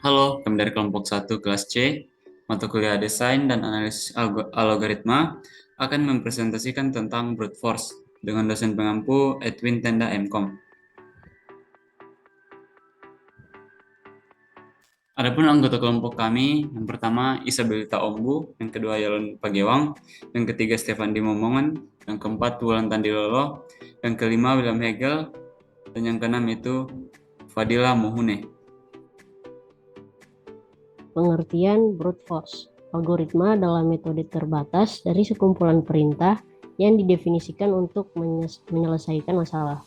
Halo, kami dari kelompok 1 kelas C, mata kuliah Desain dan Analisis Algoritma akan mempresentasikan tentang brute force dengan dosen pengampu Edwin Tenda MKom. Adapun anggota kelompok kami, yang pertama Isabelita Ombu, yang kedua Yolon Pagewang, yang ketiga Stefan Dimomongan, yang keempat Wulan Tandilolo, yang kelima William Hegel, dan yang keenam itu Fadila Mohune. Pengertian brute force. Algoritma adalah metode terbatas dari sekumpulan perintah yang didefinisikan untuk menyelesaikan masalah.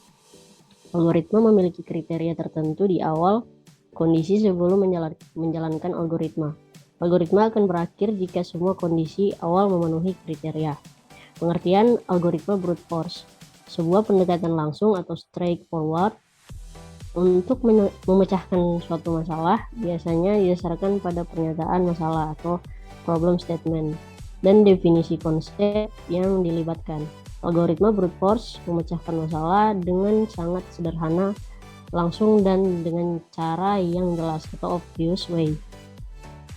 Algoritma memiliki kriteria tertentu di awal kondisi sebelum menjalankan algoritma. Algoritma akan berakhir jika semua kondisi awal memenuhi kriteria. Pengertian algoritma brute force. Sebuah pendekatan langsung atau straightforward untuk memecahkan suatu masalah biasanya didasarkan pada pernyataan masalah atau problem statement dan definisi konsep yang dilibatkan. Algoritma brute force memecahkan masalah dengan sangat sederhana, langsung dan dengan cara yang jelas atau obvious way.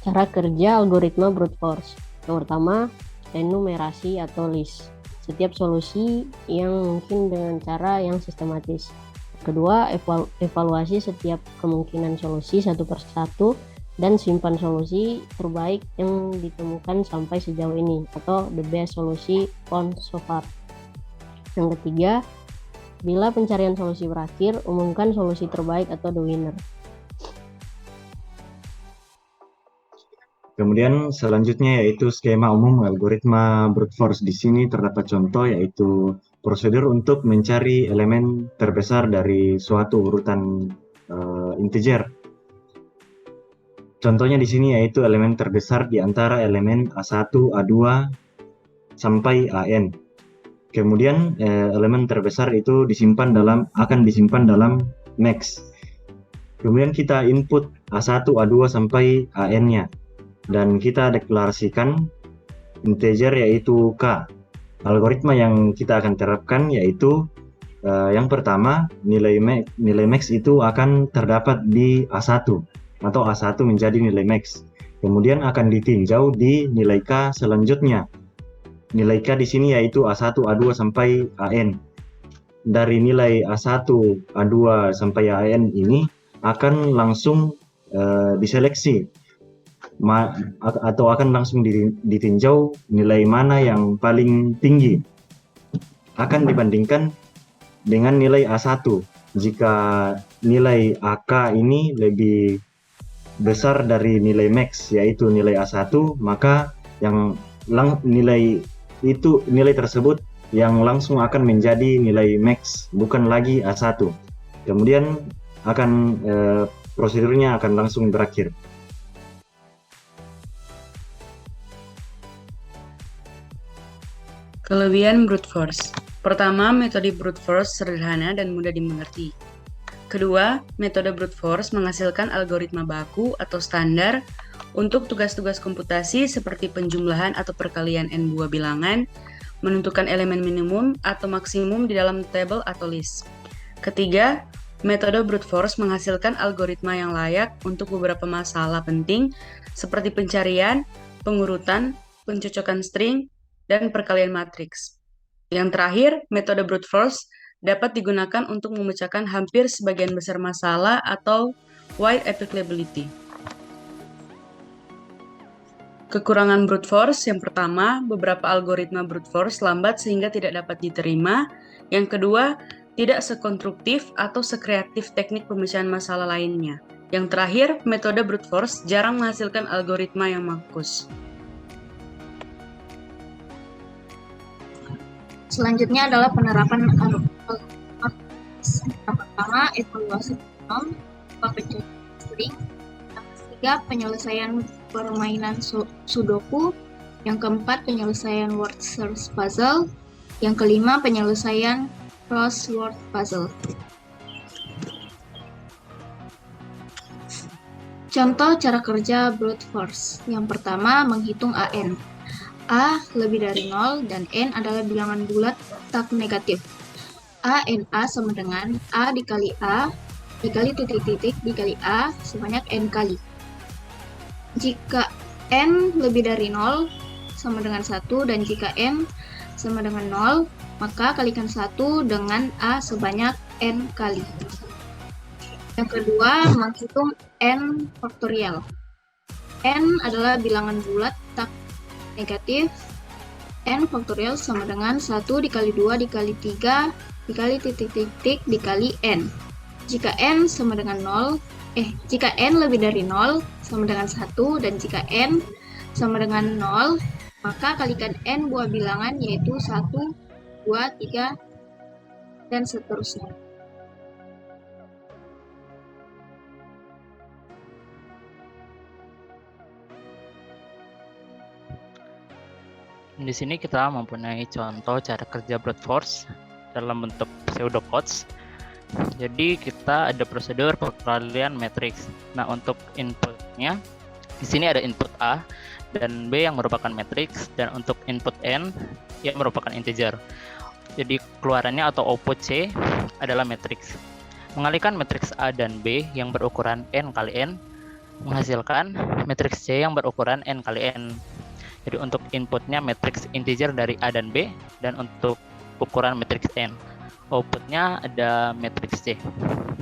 Cara kerja algoritma brute force. Yang pertama, enumerasi atau list. Setiap solusi yang mungkin dengan cara yang sistematis. Kedua, evaluasi setiap kemungkinan solusi satu persatu dan simpan solusi terbaik yang ditemukan sampai sejauh ini atau the best solution found so far. Yang ketiga, bila pencarian solusi berakhir, umumkan solusi terbaik atau the winner. Kemudian selanjutnya yaitu skema umum algoritma brute force. Di sini terdapat contoh yaitu prosedur untuk mencari elemen terbesar dari suatu urutan integer. Contohnya di sini yaitu elemen terbesar di antara elemen A1, A2 sampai AN. Kemudian elemen terbesar itu akan disimpan dalam max. Kemudian kita input A1, A2 sampai AN-nya. Dan kita deklarasikan integer yaitu K. Algoritma yang kita akan terapkan yaitu yang pertama nilai max itu akan terdapat di A1 atau A1 menjadi nilai max. Kemudian akan ditinjau di nilai K selanjutnya. Nilai K di sini yaitu A1, A2 sampai AN. Dari nilai A1, A2 sampai AN ini akan langsung diseleksi atau akan langsung ditinjau nilai mana yang paling tinggi akan dibandingkan dengan nilai A1. Jika nilai AK ini lebih besar dari nilai max yaitu nilai A1, maka nilai tersebut yang langsung akan menjadi nilai max, bukan lagi A1. Kemudian prosedurnya akan langsung berakhir. Kelebihan brute force. Pertama, metode brute force sederhana dan mudah dimengerti. Kedua, metode brute force menghasilkan algoritma baku atau standar untuk tugas-tugas komputasi seperti penjumlahan atau perkalian n buah bilangan, menentukan elemen minimum atau maksimum di dalam tabel atau list. Ketiga, metode brute force menghasilkan algoritma yang layak untuk beberapa masalah penting seperti pencarian, pengurutan, pencocokan string, dan perkalian matriks. Yang terakhir, metode brute force dapat digunakan untuk memecahkan hampir sebagian besar masalah atau wide applicability. Kekurangan brute force yang pertama, beberapa algoritma brute force lambat sehingga tidak dapat diterima. Yang kedua, tidak sekonstruktif atau sekreatif teknik pemecahan masalah lainnya. Yang terakhir, metode brute force jarang menghasilkan algoritma yang makus. Selanjutnya adalah penerapan algoritma. Yang pertama, evaluasi binom, pencocokan string. Yang ketiga, penyelesaian permainan sudoku. Yang keempat, penyelesaian word search puzzle. Yang kelima, penyelesaian crossword puzzle. Contoh cara kerja brute force. Yang pertama, menghitung AN. A lebih dari 0 dan N adalah bilangan bulat tak negatif. A sama dengan A dikali A dikali titik-titik dikali A sebanyak N kali. Jika n lebih dari 0 sama dengan 1, dan jika n sama dengan 0, maka kalikan 1 dengan A sebanyak n kali. Yang kedua, menghitung n faktorial. N adalah bilangan bulat tak negatif. N faktorial sama dengan 1 dikali 2 dikali 3 dikali titik-titik dikali n. Jika n sama dengan 0, jika n lebih dari 0 sama dengan 1, dan jika n sama dengan 0, maka kalikan n buah bilangan, yaitu 1, 2, 3, dan seterusnya. Di sini kita mempunyai contoh cara kerja brute force dalam bentuk pseudocodes. Jadi kita ada prosedur perkalian matriks. Nah, untuk inputnya di sini ada input A dan B yang merupakan matriks, dan untuk input N yang merupakan integer. Jadi keluarannya atau output C adalah matriks. Mengalihkan matriks A dan B yang berukuran N kali N menghasilkan matriks C yang berukuran N kali N. Jadi untuk inputnya matriks integer dari A dan B, dan untuk ukuran matriks N. Outputnya ada matriks C.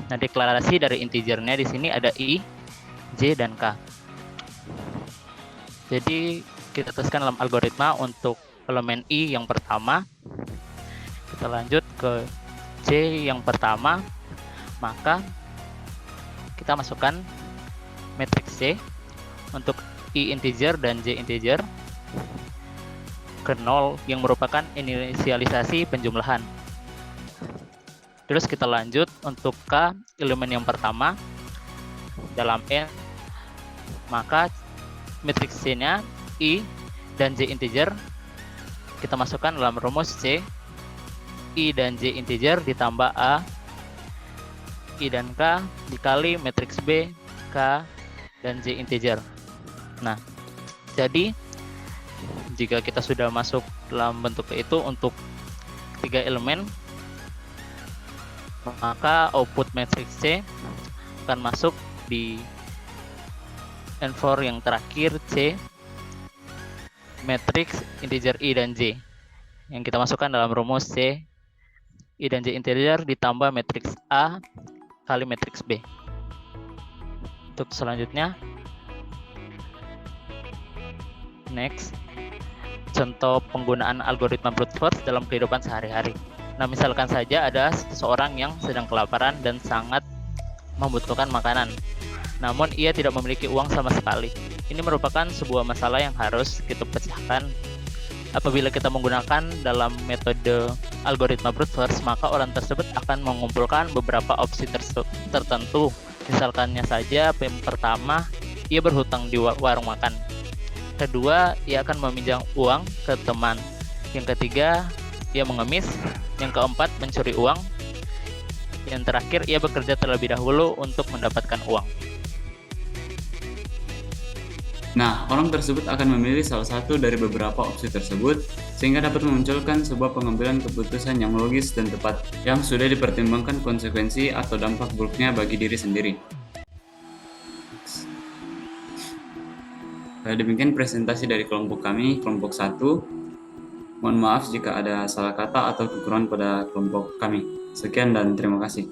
Nah, deklarasi dari integernya di sini ada I, J, dan K. Jadi kita teruskan dalam algoritma untuk elemen I yang pertama. Kita lanjut ke J yang pertama. Maka kita masukkan matriks C untuk I integer dan J integer ke 0 yang merupakan inisialisasi penjumlahan. Terus kita lanjut untuk K elemen yang pertama dalam N, maka matriks C-nya I dan J integer kita masukkan dalam rumus C. I dan J integer ditambah A, I dan K dikali matriks B, K, dan J integer. Nah, jadi jika kita sudah masuk dalam bentuk itu untuk 3 elemen, maka output matriks C akan masuk di N4 yang terakhir C, matriks integer I dan J yang kita masukkan dalam rumus C. I dan J integer ditambah matriks A kali matriks B. Untuk selanjutnya, next, contoh penggunaan algoritma brute force dalam kehidupan sehari-hari. Nah, misalkan saja ada seseorang yang sedang kelaparan dan sangat membutuhkan makanan, namun ia tidak memiliki uang sama sekali. Ini merupakan sebuah masalah yang harus kita pecahkan. Apabila kita menggunakan dalam metode algoritma brute force, maka orang tersebut akan mengumpulkan beberapa opsi tertentu. Misalkannya saja, yang pertama, ia berhutang di warung makan. Kedua, ia akan meminjam uang ke teman. Yang ketiga, ia mengemis. Yang keempat, mencuri uang. Yang terakhir, ia bekerja terlebih dahulu untuk mendapatkan uang. Nah, orang tersebut akan memilih salah satu dari beberapa opsi tersebut, sehingga dapat memunculkan sebuah pengambilan keputusan yang logis dan tepat, yang sudah dipertimbangkan konsekuensi atau dampak buruknya bagi diri sendiri. Demikian presentasi dari kelompok kami, kelompok 1. Mohon maaf jika ada salah kata atau kekurangan pada kelompok kami. Sekian dan terima kasih.